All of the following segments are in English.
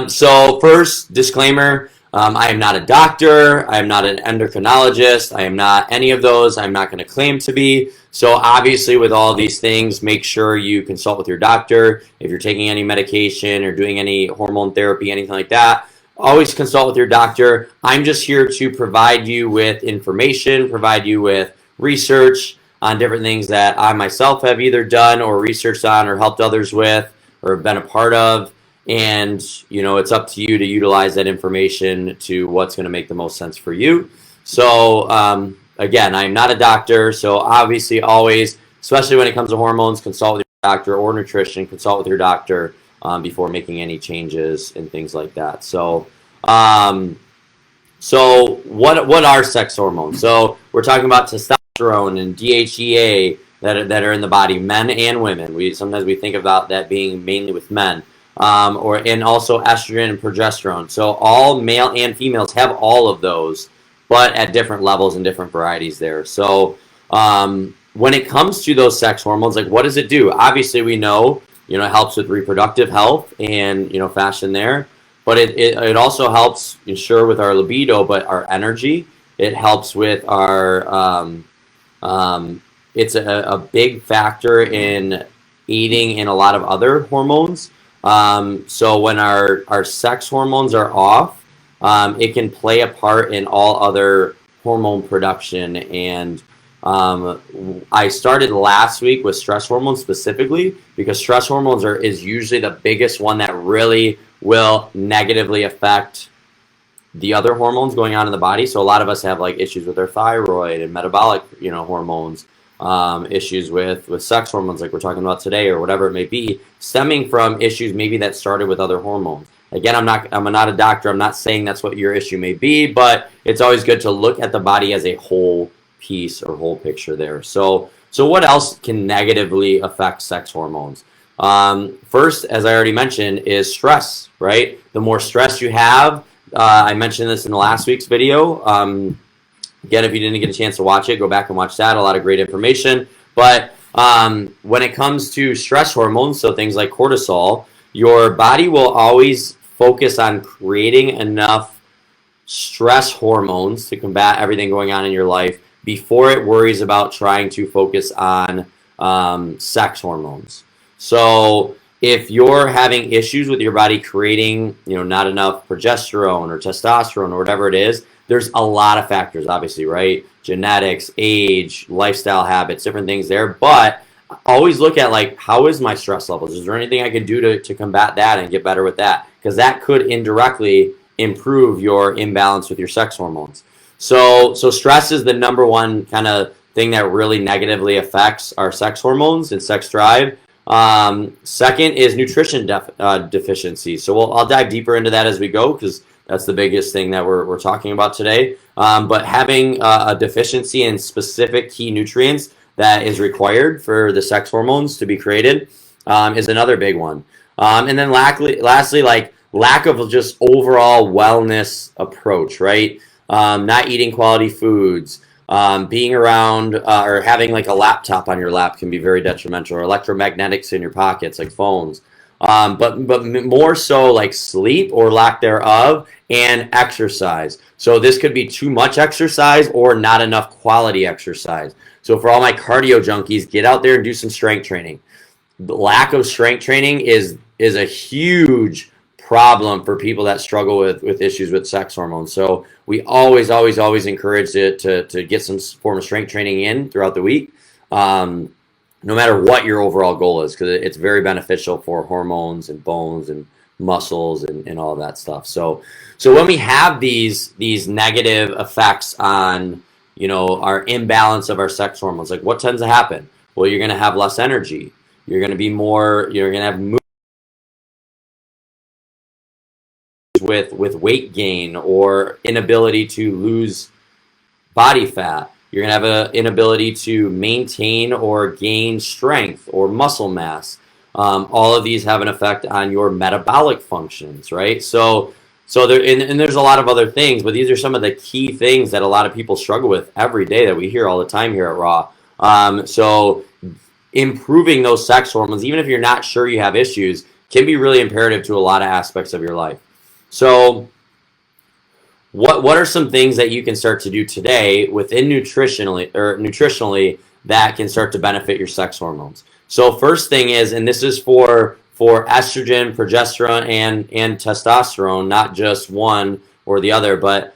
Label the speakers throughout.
Speaker 1: So first, disclaimer, I am not a doctor. I am not an endocrinologist. I am not any of those. I'm not going to claim to be. So obviously with all these things, make sure you consult with your doctor. If you're taking any medication or doing any hormone therapy, anything like that, always consult with your doctor. I'm just here to provide you with information, provide you with research on different things that I myself have either done or researched on or helped others with or been a part of. And, it's up to you to utilize that information to what's going to make the most sense for you. So, again, I'm not a doctor. So obviously always, especially when it comes to hormones, consult with your doctor, or nutrition, consult with your doctor before making any changes and things like that. So, what are sex hormones? So we're talking about testosterone and DHEA that are in the body, men and women. Sometimes we think about that being mainly with men. And also estrogen and progesterone. So all male and females have all of those, but at different levels and different varieties there. So when it comes to those sex hormones, like what does it do? Obviously we know, it helps with reproductive health and, fashion there, but it also helps ensure with our libido, but our energy. It helps with our, it's a big factor in aiding in a lot of other hormones. So when our sex hormones are off, it can play a part in all other hormone production. And I started last week with stress hormones specifically because stress hormones is usually the biggest one that really will negatively affect the other hormones going on in the body. So a lot of us have like issues with our thyroid and metabolic, hormones. Issues with sex hormones like we're talking about today or whatever it may be, stemming from issues maybe that started with other hormones. Again, I'm not a doctor. I'm not saying that's what your issue may be, but it's always good to look at the body as a whole piece or whole picture there. So what else can negatively affect sex hormones? First, as I already mentioned, is stress, right? The more stress you have, I mentioned this in the last week's video. Again, if you didn't get a chance to watch it, go back and watch that. A lot of great information. But when it comes to stress hormones, so things like cortisol, your body will always focus on creating enough stress hormones to combat everything going on in your life before it worries about trying to focus on sex hormones. So if you're having issues with your body creating, not enough progesterone or testosterone or whatever it is, there's a lot of factors, obviously, right? Genetics, age, lifestyle habits, different things there. But always look at like, how is my stress levels? Is there anything I can do to combat that and get better with that? Because that could indirectly improve your imbalance with your sex hormones. So stress is the number one kind of thing that really negatively affects our sex hormones and sex drive. Second is nutrition deficiency. So I'll dive deeper into that as we go because that's the biggest thing that we're talking about today. But having a deficiency in specific key nutrients that is required for the sex hormones to be created is another big one. And then lastly, like lack of just overall wellness approach, right? Not eating quality foods, being around or having like a laptop on your lap can be very detrimental, or electromagnetics in your pockets like phones. But more so like sleep or lack thereof and exercise. So this could be too much exercise or not enough quality exercise. So for all my cardio junkies, get out there and do some strength training. The lack of strength training is a huge problem for people that struggle with issues with sex hormones. So we always encourage it to get some form of strength training in throughout the week. No matter what your overall goal is, because it's very beneficial for hormones and bones and muscles and all of that stuff. So when we have these negative effects on, our imbalance of our sex hormones, like what tends to happen? Well, you're going to have less energy. You're going to have mood with weight gain or inability to lose body fat. You're going to have an inability to maintain or gain strength or muscle mass. All of these have an effect on your metabolic functions, right? So there's a lot of other things, but these are some of the key things that a lot of people struggle with every day that we hear all the time here at Raw. So improving those sex hormones, even if you're not sure you have issues, can be really imperative to a lot of aspects of your life. So what are some things that you can start to do today within nutritionally that can start to benefit your sex hormones? So first thing is, and this is for estrogen, progesterone, and testosterone, not just one or the other, but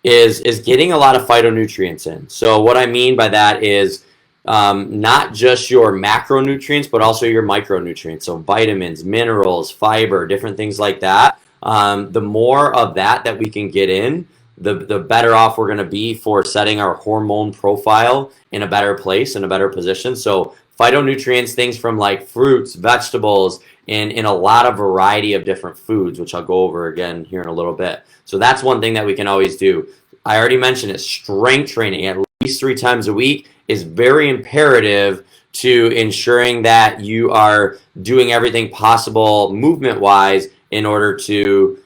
Speaker 1: is getting a lot of phytonutrients in. So what I mean by that is not just your macronutrients, but also your micronutrients. So vitamins, minerals, fiber, different things like that. The more of that we can get in, the better off we're going to be for setting our hormone profile in a better place, in a better position. So phytonutrients, things from like fruits, vegetables, and in a lot of variety of different foods, which I'll go over again here in a little bit. So that's one thing that we can always do. I already mentioned it. Strength training at least 3 times a week is very imperative to ensuring that you are doing everything possible movement-wise in order to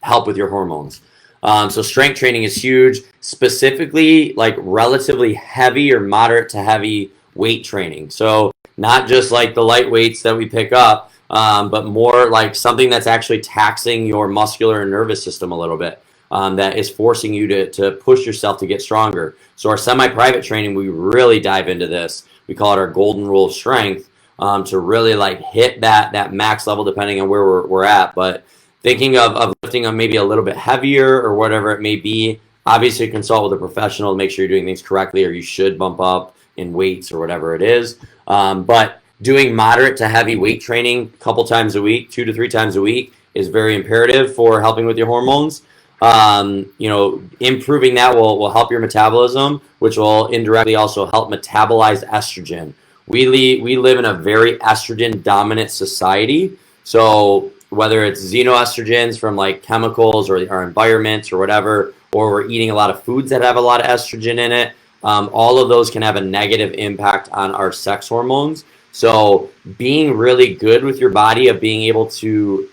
Speaker 1: help with your hormones. So strength training is huge, specifically like relatively heavy or moderate to heavy weight training. So not just like the light weights that we pick up, but more like something that's actually taxing your muscular and nervous system a little bit, that is forcing you to push yourself to get stronger. So our semi-private training, we really dive into this. We call it our golden rule of strength, to really like hit that max level depending on where we're at. But thinking of lifting on maybe a little bit heavier or whatever it may be, obviously consult with a professional to make sure you're doing things correctly, or you should bump up in weights or whatever it is. But doing moderate to heavy weight training a couple times a week, 2 to 3 times a week, is very imperative for helping with your hormones. Improving that will help your metabolism, which will indirectly also help metabolize estrogen. We live in a very estrogen dominant society. So whether it's xenoestrogens from like chemicals or our environment or whatever, or we're eating a lot of foods that have a lot of estrogen in it, all of those can have a negative impact on our sex hormones. So being really good with your body of being able to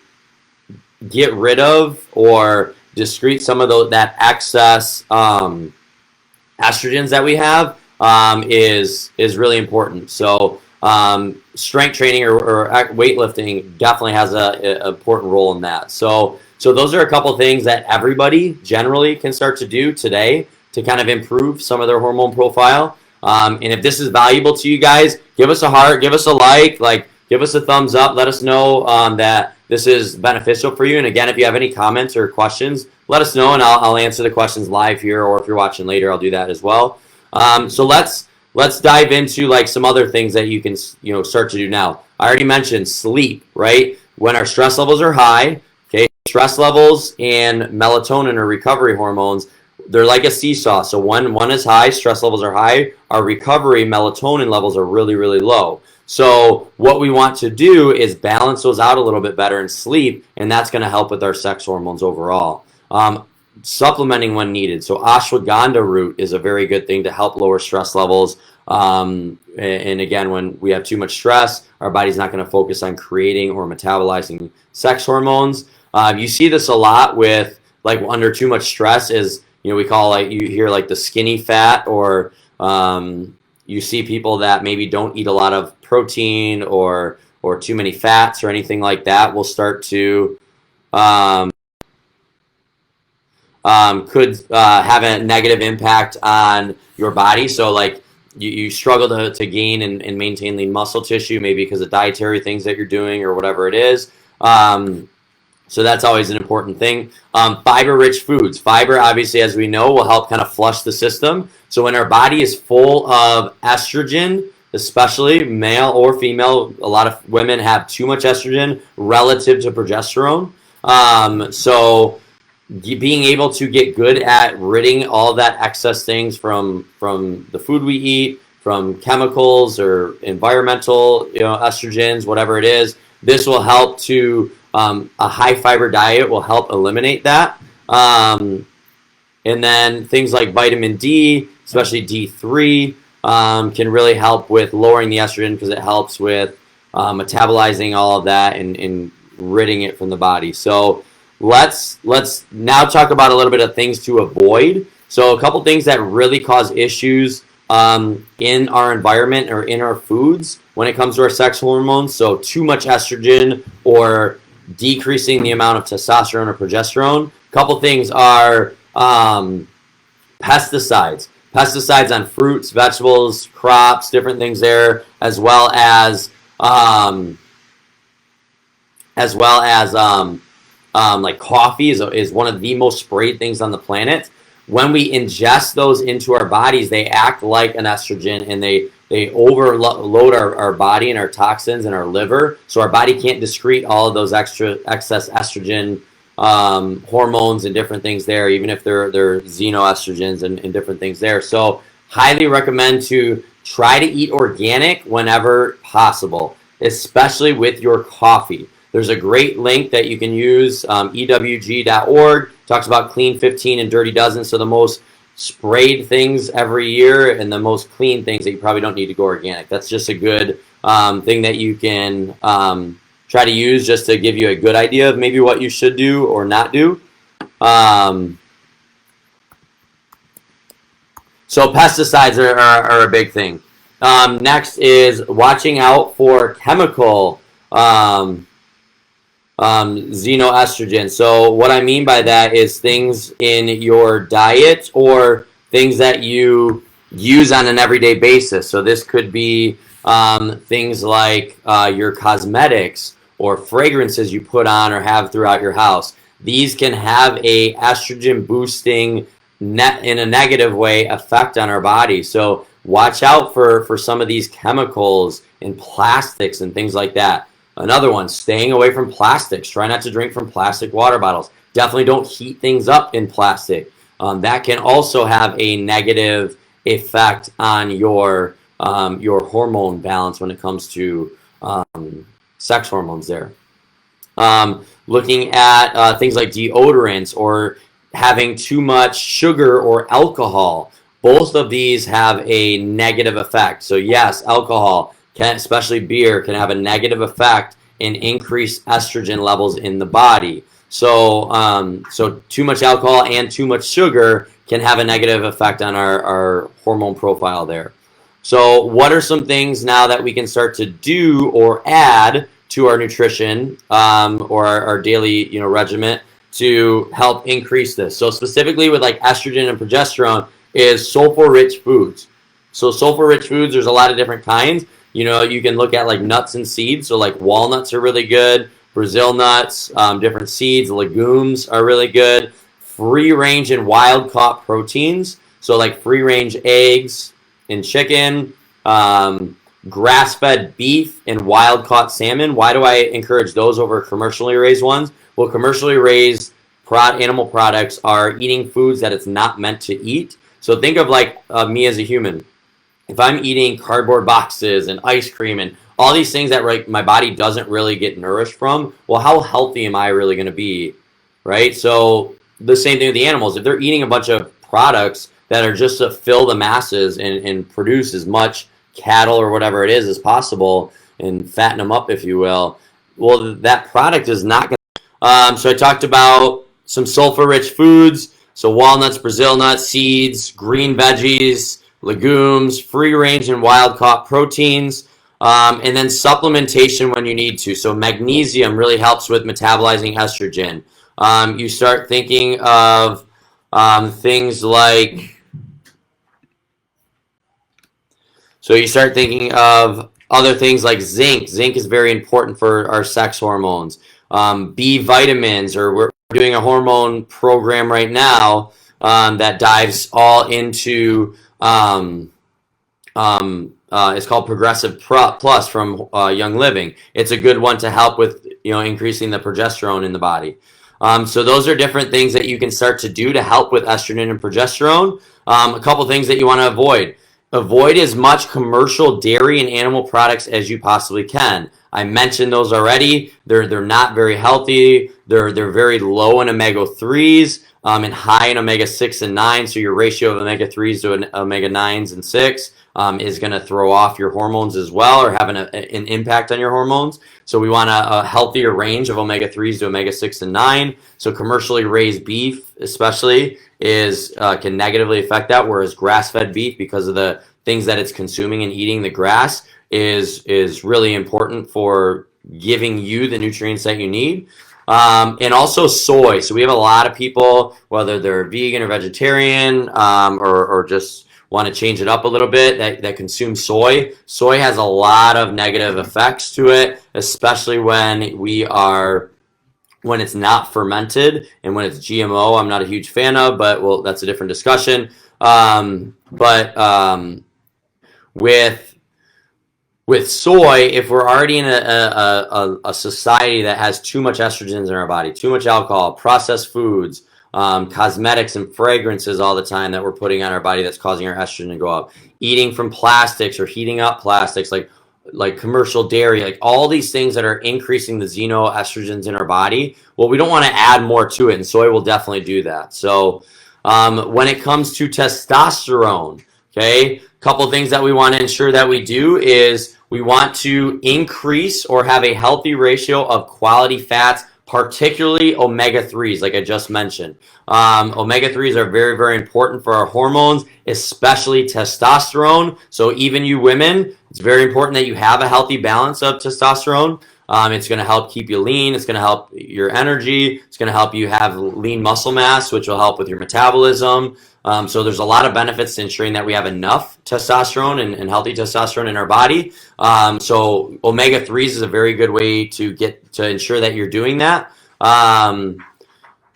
Speaker 1: get rid of or discrete some of that excess estrogens that we have is really important. So strength training or weightlifting definitely has an important role in that. So those are a couple things that everybody generally can start to do today to kind of improve some of their hormone profile. And if this is valuable to you guys, give us a heart, give us a like, give us a thumbs up. Let us know that this is beneficial for you. And again, if you have any comments or questions, let us know, and I'll answer the questions live here, or if you're watching later, I'll do that as well. So let's dive into like some other things that you can start to do now. I already mentioned sleep, right? When our stress levels are high, okay, stress levels and melatonin or recovery hormones, they're like a seesaw. So when one is high, stress levels are high, our recovery melatonin levels are really, really low. So what we want to do is balance those out a little bit better in sleep, and that's going to help with our sex hormones overall. Supplementing when needed. So ashwagandha root is a very good thing to help lower stress levels. And again, when we have too much stress, our body's not going to focus on creating or metabolizing sex hormones. You see this a lot with like under too much stress is, we call, like, you hear like the skinny fat, or you see people that maybe don't eat a lot of protein or too many fats or anything like that will start to could have a negative impact on your body. So like you struggle to gain and maintain lean muscle tissue, maybe because of dietary things that you're doing or whatever it is. So that's always an important thing. Fiber-rich foods. Fiber, obviously, as we know, will help kind of flush the system. So when our body is full of estrogen, especially male or female, a lot of women have too much estrogen relative to progesterone. So being able to get good at ridding all that excess things from the food we eat, from chemicals or environmental, estrogens, whatever it is, this will help to a high fiber diet will help eliminate that. And then things like vitamin D, especially D3, can really help with lowering the estrogen because it helps with metabolizing all of that and ridding it from the body. So let's now talk about a little bit of things to avoid. So a couple things that really cause issues in our environment or in our foods when it comes to our sex hormones. So too much estrogen or decreasing the amount of testosterone or progesterone. A couple things are pesticides. Pesticides on fruits, vegetables, crops, different things there, um, as well as like coffee is one of the most sprayed things on the planet. When we ingest those into our bodies, they act like an estrogen, and they overload our body and our toxins and our liver, so our body can't excrete all of those excess estrogen hormones and different things there, even if they're xenoestrogens and different things there. So highly recommend to try to eat organic whenever possible, especially with your coffee. There's a great link that you can use, ewg.org, talks about clean 15 and dirty dozen, so the most sprayed things every year and the most clean things that you probably don't need to go organic. That's just a good thing that you can try to use just to give you a good idea of maybe what you should do or not do. So pesticides are a big thing. Next is watching out for chemical xenoestrogen. So what I mean by that is things in your diet or things that you use on an everyday basis. So this could be things like your cosmetics or fragrances you put on or have throughout your house. These can have a estrogen boosting in a negative way effect on our body. So watch out for some of these chemicals in plastics and things like that. Another one, staying away from plastics. Try not to drink from plastic water bottles. Definitely don't heat things up in plastic. That can also have a negative effect on your hormone balance when it comes to sex hormones there. Looking at things like deodorants or having too much sugar or alcohol. Both of these have a negative effect. So yes, alcohol, especially beer, can have a negative effect and increase estrogen levels in the body. So so too much alcohol and too much sugar can have a negative effect on our hormone profile there. So what are some things now that we can start to do or add to our nutrition or our daily regimen to help increase this? So specifically with like estrogen and progesterone is sulfur-rich foods. So sulfur-rich foods, there's a lot of different kinds. You can look at like nuts and seeds. So like walnuts are really good. Brazil nuts, different seeds, legumes are really good. Free-range and wild-caught proteins. So like free-range eggs and chicken, grass-fed beef and wild-caught salmon. Why do I encourage those over commercially raised ones? Well, commercially raised animal products are eating foods that it's not meant to eat. So think of like me as a human. If I'm eating cardboard boxes and ice cream and all these things that like my body doesn't really get nourished from, well, how healthy am I really going to be, right? So the same thing with the animals. If they're eating a bunch of products that are just to fill the masses and produce as much cattle or whatever it is as possible and fatten them up, if you will, well, that product is not going to. So I talked about some sulfur-rich foods. So walnuts, Brazil nuts, seeds, green veggies, legumes, free-range and wild-caught proteins, and then supplementation when you need to. So magnesium really helps with metabolizing estrogen. You start thinking of things like, so you start thinking of other things like zinc. Zinc is very important for our sex hormones. B vitamins, or we're doing a hormone program right now that dives all into it's called Progressive Plus from Young Living. It's a good one to help with increasing the progesterone in the body. So those are different things that you can start to do to help with estrogen and progesterone. A couple things that you want to avoid. Avoid as much commercial dairy and animal products as you possibly can. I mentioned those already. They're not very healthy. They're very low in omega-3s and high in omega-6 and 9. So your ratio of omega-3s to omega-9s and 6 is going to throw off your hormones as well, or have an impact on your hormones. So we want a healthier range of omega-3s to omega-6 and 9. So commercially raised beef especially can negatively affect that, whereas grass-fed beef, because of the things that it's consuming and eating, the grass is really important for giving you the nutrients that you need. And also soy. So we have a lot of people, whether they're vegan or vegetarian, or just want to change it up a little bit, that consume soy. Soy has a lot of negative effects to it, especially when it's not fermented and when it's GMO. I'm not a huge fan of, but well, that's a different discussion. With soy, if we're already in a society that has too much estrogens in our body, too much alcohol, processed foods, cosmetics and fragrances all the time that we're putting on our body that's causing our estrogen to go up, eating from plastics or heating up plastics like commercial dairy, like all these things that are increasing the xenoestrogens in our body, well, we don't want to add more to it, and soy will definitely do that. So when it comes to testosterone, okay, a couple things that we want to ensure that we do is we want to increase or have a healthy ratio of quality fats, particularly omega-3s, like I just mentioned. Omega-3s are very, very important for our hormones, especially testosterone. So even you women, it's very important that you have a healthy balance of testosterone. It's going to help keep you lean. It's going to help your energy. It's going to help you have lean muscle mass, which will help with your metabolism. So there's a lot of benefits to ensuring that we have enough testosterone and healthy testosterone in our body. So omega-3s is a very good way to ensure that you're doing that.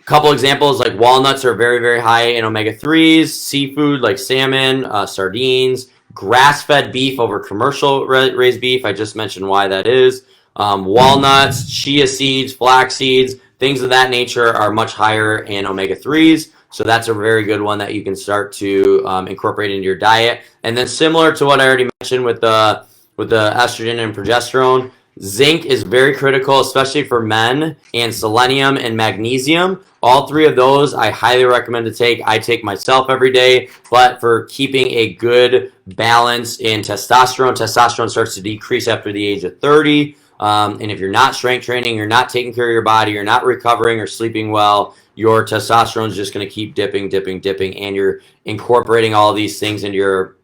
Speaker 1: Couple examples, like walnuts are very, very high in omega-3s, seafood like salmon, sardines, grass-fed beef over commercial raised beef. I just mentioned why that is. Walnuts, chia seeds, flax seeds, things of that nature are much higher in omega-3s. So that's a very good one that you can start to incorporate into your diet. And then similar to what I already mentioned with the estrogen and progesterone, zinc is very critical, especially for men, and selenium and magnesium. All three of those I highly recommend to take. I take myself every day, but for keeping a good balance in testosterone starts to decrease after the age of 30. And if you're not strength training, you're not taking care of your body, you're not recovering or sleeping well, your testosterone is just going to keep dipping, and you're incorporating all these things into your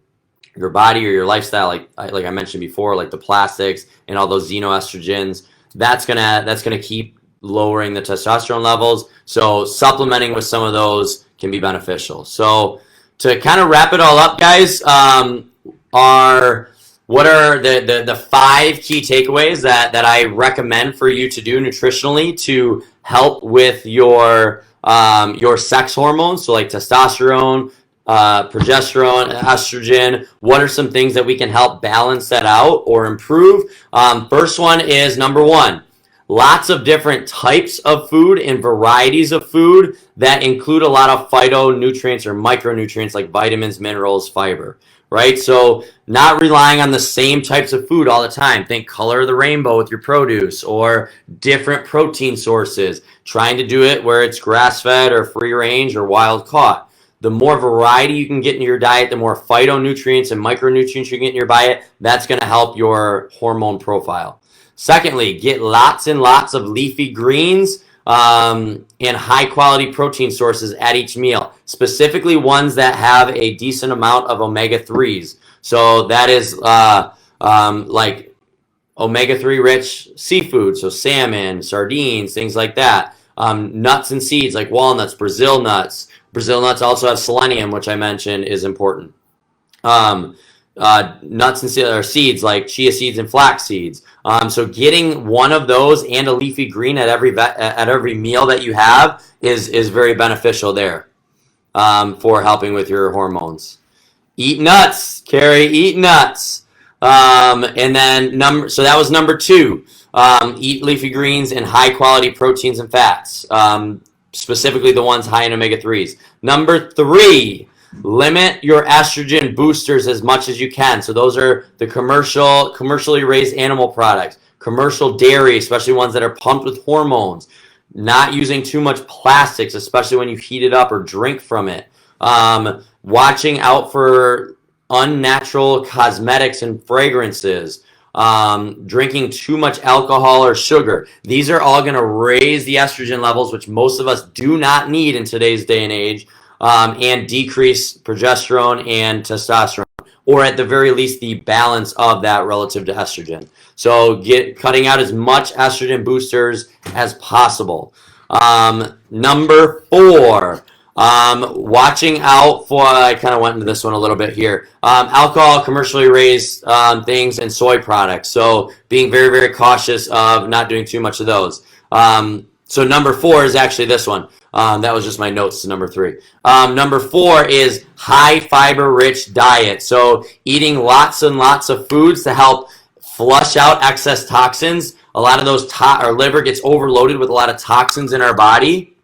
Speaker 1: body or your lifestyle, like I mentioned before, like the plastics and all those xenoestrogens. That's gonna keep lowering the testosterone levels. So supplementing with some of those can be beneficial. So to kind of wrap it all up, guys, what are the 5 key takeaways that I recommend for you to do nutritionally to help with your sex hormones? So like testosterone, progesterone, estrogen. What are some things that we can help balance that out or improve? First one is number 1. Lots of different types of food and varieties of food that include a lot of phytonutrients or micronutrients like vitamins, minerals, fiber, right? So not relying on the same types of food all the time. Think color of the rainbow with your produce or different protein sources. Trying to do it where it's grass-fed or free range or wild caught. The more variety you can get in your diet, the more phytonutrients and micronutrients you get in your diet, that's going to help your hormone profile. Secondly, get lots and lots of leafy greens and high quality protein sources at each meal, specifically ones that have a decent amount of omega-3s. So that is like omega-3 rich seafood, so salmon, sardines, things like that. Nuts and seeds like walnuts, Brazil nuts. Brazil nuts also have selenium, which I mentioned is important. Nuts and seeds like chia seeds and flax seeds. So getting one of those and a leafy green at every meal that you have is very beneficial there for helping with your hormones. Eat nuts, Carrie. Eat nuts. And then so that was number 2. Eat leafy greens and high quality proteins and fats. Specifically the ones high in omega-3s. Number 3, limit your estrogen boosters as much as you can. So those are the commercially raised animal products, commercial dairy, especially ones that are pumped with hormones, not using too much plastics, especially when you heat it up or drink from it. Watching out for unnatural cosmetics and fragrances. Drinking too much alcohol or sugar. These are all going to raise the estrogen levels, which most of us do not need in today's day and age, and decrease progesterone and testosterone. or at the very least the balance of that relative to estrogen. So cutting out as much estrogen boosters as possible. Number 4, watching out for, I kind of went into this one a little bit here, alcohol, commercially raised things, and soy products. So being very, very cautious of not doing too much of those. So number 4 is actually this one. That was just my notes to number 3. Number 4 is high fiber rich diet. So eating lots and lots of foods to help flush out excess toxins. A lot of those, our liver gets overloaded with a lot of toxins in our body.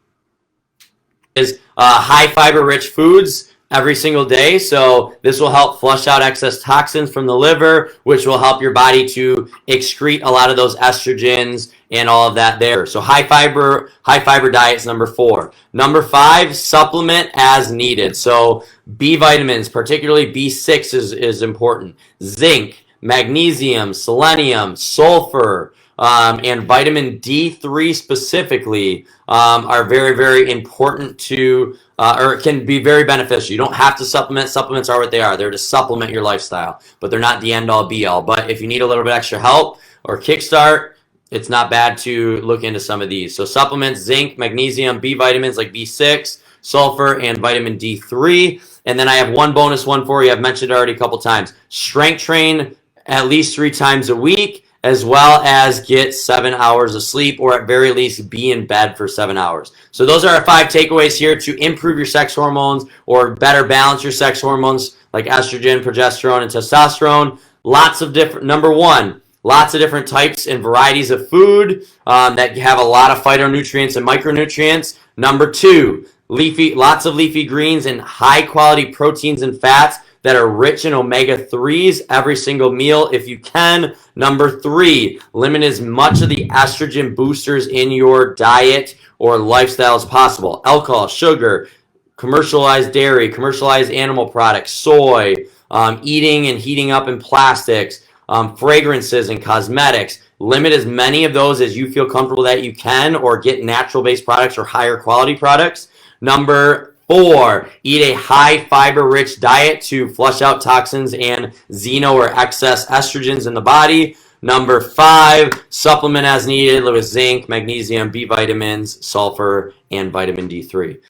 Speaker 1: Is high fiber rich foods every single day. So this will help flush out excess toxins from the liver, which will help your body to excrete a lot of those estrogens and all of that there. So high fiber diet is number 4. Number 5, supplement as needed. So B vitamins, particularly B6 is important. Zinc, magnesium, selenium, sulfur, and vitamin D3 specifically are very, very important to, or can be very beneficial. You don't have to supplement. Supplements are what they are. They're to supplement your lifestyle, but they're not the end-all, be-all. But if you need a little bit extra help or kickstart, it's not bad to look into some of these. So supplements, zinc, magnesium, B vitamins like B6, sulfur, and vitamin D3. And then I have one bonus one for you. I've mentioned it already a couple times. Strength train at least 3 times a week, as well as get 7 hours of sleep, or at very least be in bed for 7 hours. So those are our 5 takeaways here to improve your sex hormones or better balance your sex hormones like estrogen, progesterone, and testosterone. Lots of different, number 1, lots of different types and varieties of food that have a lot of phytonutrients and micronutrients. Number 2, lots of leafy greens and high quality proteins and fats that are rich in omega-3s every single meal if you can. Number 3, limit as much of the estrogen boosters in your diet or lifestyle as possible. Alcohol, sugar, commercialized dairy, commercialized animal products, soy, eating and heating up in plastics, fragrances and cosmetics. Limit as many of those as you feel comfortable that you can, or get natural-based products or higher quality products. Number 4, eat a high fiber rich diet to flush out toxins and xeno or excess estrogens in the body. Number 5, supplement as needed with zinc, magnesium, B vitamins, sulfur, and vitamin D3.